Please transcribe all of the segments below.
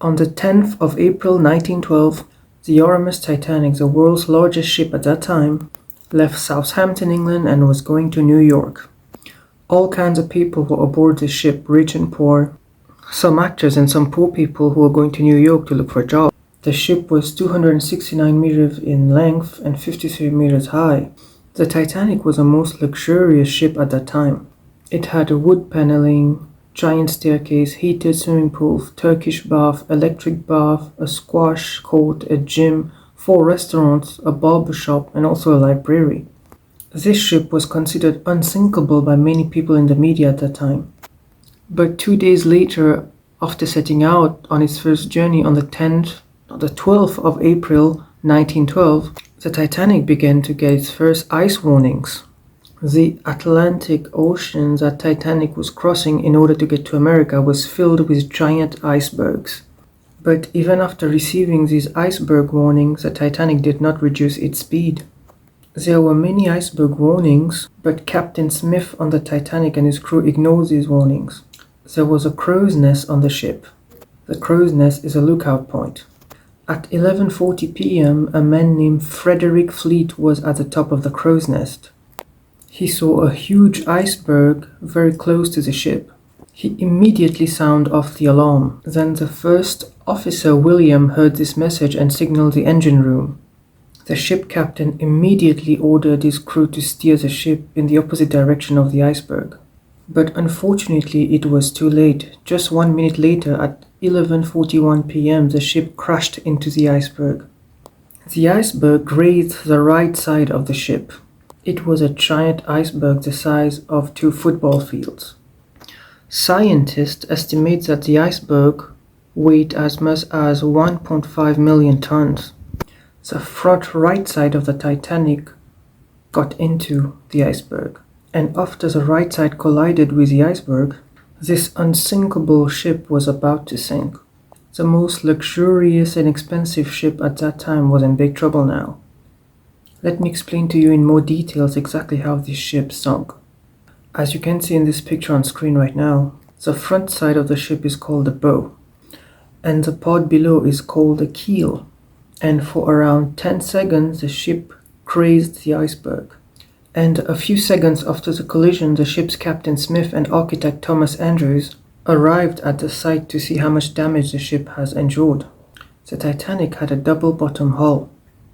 On the 10th of April 1912, the RMS Titanic, the world's largest ship at that time, left Southampton, England and was going to New York. All kinds of people were aboard the ship, rich and poor, some actors and some poor people who were going to New York to look for a job. The ship was 269 meters in length and 53 meters high. The Titanic was the most luxurious ship at that time. It had a wood paneling, giant staircase, heated swimming pool, Turkish bath, electric bath, a squash court, a gym, 4 restaurants, a barber shop, and also a library. This ship was considered unsinkable by many people in the media at that time. But 2 days later, after setting out on its first journey on the 12th of April 1912, the Titanic began to get its first ice warnings. The Atlantic Ocean that Titanic was crossing in order to get to America was filled with giant icebergs. But even after receiving these iceberg warnings, the Titanic did not reduce its speed. There were many iceberg warnings, but Captain Smith on the Titanic and his crew ignored these warnings. There was a crow's nest on the ship. The crow's nest is a lookout point. At 11:40 p.m., a man named Frederick Fleet was at the top of the crow's nest. He saw a huge iceberg very close to the ship. He immediately sounded off the alarm. Then the first officer, William, heard this message and signaled the engine room. The ship captain immediately ordered his crew to steer the ship in the opposite direction of the iceberg. But unfortunately, it was too late. Just 1 minute later, at 11:41 p.m., the ship crashed into the iceberg. The iceberg grazed the right side of the ship. It was a giant iceberg the size of 2 football fields. Scientists estimate that the iceberg weighed as much as 1.5 million tons. The front right side of the Titanic got into the iceberg, and after the right side collided with the iceberg, this unsinkable ship was about to sink. The most luxurious and expensive ship at that time was in big trouble now. Let me explain to you in more details exactly how this ship sunk. As you can see in this picture on screen right now, the front side of the ship is called the bow, and the part below is called the keel. And for around 10 seconds, the ship grazed the iceberg. And a few seconds after the collision, the ship's Captain Smith and architect Thomas Andrews arrived at the site to see how much damage the ship has endured. The Titanic had a double bottom hull.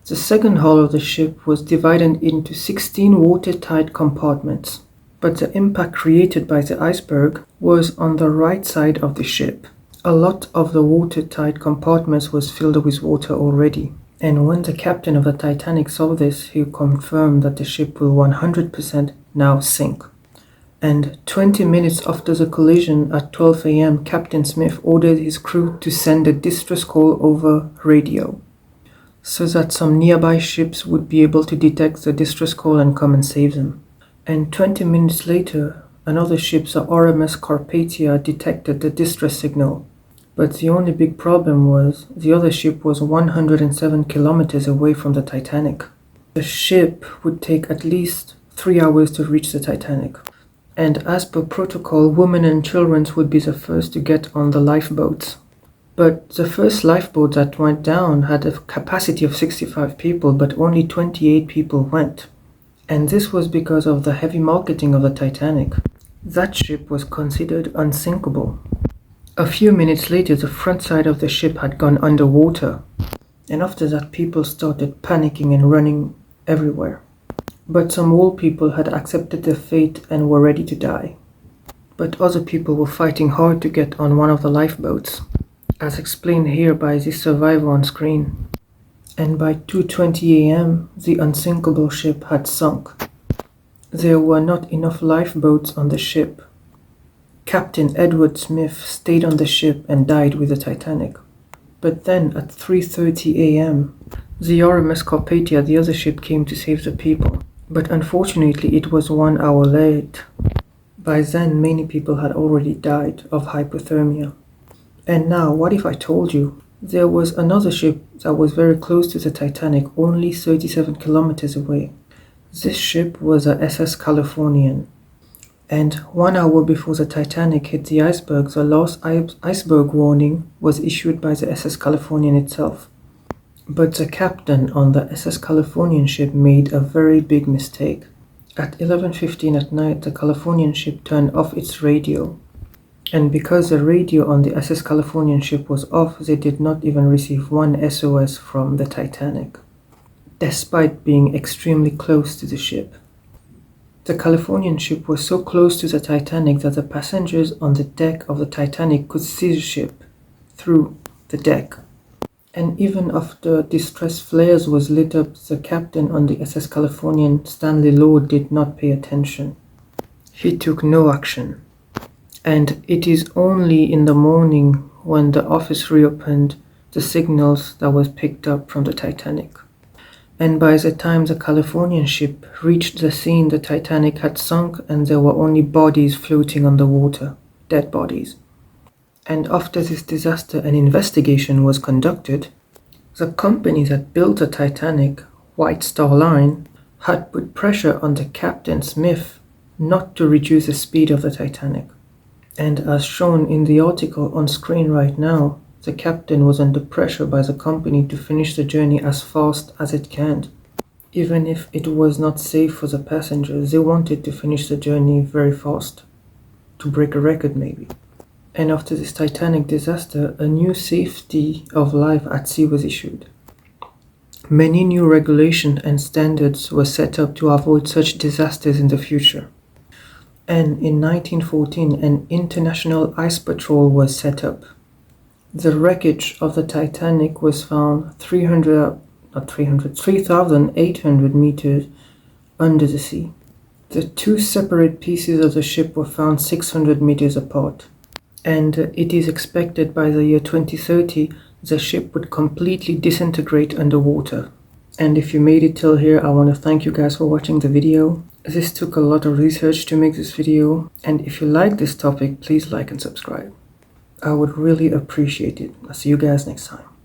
The second hull of the ship was divided into 16 watertight compartments, but the impact created by the iceberg was on the right side of the ship. A lot of the watertight compartments was filled with water already, and when the captain of the Titanic saw this, he confirmed that the ship will 100% now sink. And 20 minutes after the collision at 12 a.m., Captain Smith ordered his crew to send a distress call over radio, so that some nearby ships would be able to detect the distress call and come and save them. And 20 minutes later, another ship, the RMS Carpathia, detected the distress signal. But the only big problem was the other ship was 107 kilometers away from the Titanic. The ship would take at least 3 hours to reach the Titanic. And as per protocol, women and children would be the first to get on the lifeboats. But the first lifeboat that went down had a capacity of 65 people, but only 28 people went. And this was because of the heavy marketing of the Titanic. That ship was considered unsinkable. A few minutes later, the front side of the ship had gone underwater, and after that people started panicking and running everywhere. But some old people had accepted their fate and were ready to die. But other people were fighting hard to get on one of the lifeboats, as explained here by this survivor on screen. And by 2:20 a.m., the unsinkable ship had sunk. There were not enough lifeboats on the ship. Captain Edward Smith stayed on the ship and died with the Titanic. But then at 3:30 a.m., the RMS Carpathia, the other ship, came to save the people. But unfortunately, it was 1 hour late. By then, many people had already died of hypothermia. And now, what if I told you there was another ship that was very close to the Titanic, only 37 kilometers away? This ship was a SS Californian. And 1 hour before the Titanic hit the iceberg, the last iceberg warning was issued by the SS Californian itself. But the captain on the SS Californian ship made a very big mistake. At 11:15 at night, the Californian ship turned off its radio. And because the radio on the SS Californian ship was off, they did not even receive one SOS from the Titanic, despite being extremely close to the ship. The Californian ship was so close to the Titanic that the passengers on the deck of the Titanic could see the ship through the deck. And even after distress flares was lit up, the captain on the SS Californian, Stanley Lord, did not pay attention. He took no action. And it is only in the morning when the office reopened the signals that was picked up from the Titanic. And by the time the Californian ship reached the scene, the Titanic had sunk and there were only bodies floating on the water, dead bodies. And after this disaster, an investigation was conducted. The company that built the Titanic, White Star Line, had put pressure on the Captain Smith not to reduce the speed of the Titanic. And as shown in the article on screen right now, the captain was under pressure by the company to finish the journey as fast as it can. Even if it was not safe for the passengers, they wanted to finish the journey very fast, to break a record maybe. And after this Titanic disaster, a new safety of life at sea was issued. Many new regulations and standards were set up to avoid such disasters in the future. And in 1914, an international ice patrol was set up. The wreckage of the Titanic was found 3,800 meters under the sea. The two separate pieces of the ship were found 600 meters apart. And it is expected by the year 2030, the ship would completely disintegrate underwater. And if you made it till here, I want to thank you guys for watching the video. This took a lot of research to make this video. And if you like this topic, please like and subscribe. I would really appreciate it. I'll see you guys next time.